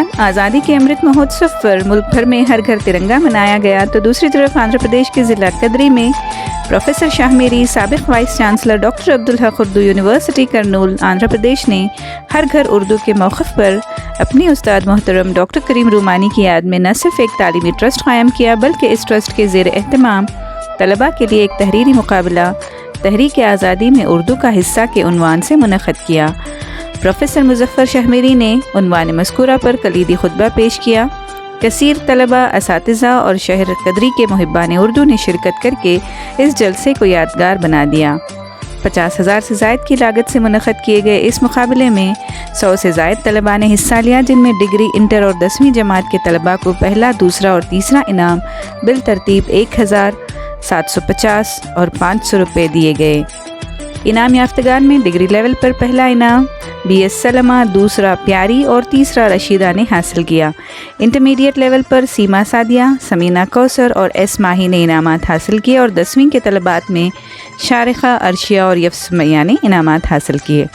साल आज़ादी के अमृत महोत्सव पर मुल्क भर में हर घर तिरंगा मनाया गया, तो दूसरी तरफ आंध्र प्रदेश के ज़िला कदरी में प्रोफेसर शाहमेरी साबिक़ vice chancellor doctor Abdul Haq Urdu university Kurnool Andhra Pradesh ने हर घर उर्दू के मौक़िफ़ पर अपनी उस्ताद मोहतरम डॉक्टर करीम रूमानी की याद में न सिर्फ एक तालीमी ट्रस्ट कायम किया, बल्कि इस ट्रस्ट के ज़ेर एहतमाम तलबा के लिए एक तहरीरी मुकाबला तहरीक आज़ादी में उर्दू का हिस्सा के उन्वान से मुनक़्क़िद किया। प्रोफेसर मुज़फ़्फ़र शाहमेरी ने उन्वान मज़कूरा पर कलीदी खुतबा पेश किया। कसीर तलबा, असातिज़ा और शहर कदरी के मुहिब्बान उर्दू ने शिरकत करके इस जलसे को यादगार बना दिया। 50,000 से ज़ायद की लागत से मुनक़्क़िद किए गए इस मुकाबले में 100 से ज़ायद तलबा ने हिस्सा लिया, जिनमें डिग्री, इंटर और 10वीं जमात के तलबा को पहला, दूसरा और तीसरा इनाम बिल तरतीब 1,750 और 500 रुपये दिए गए। इनाम याफ्तगान में डिग्री लेवल पर पहला इनाम BS सलमा, दूसरा प्यारी और तीसरा रशीदा ने हासिल किया। इंटरमीडिएट लेवल पर सीमा सादिया, समीना कौसर और S माही ने इनामात हासिल किए और 10वीं के तलबात में शारिका, अर्शिया और यफ्स मैया ने इनामात हासिल किए।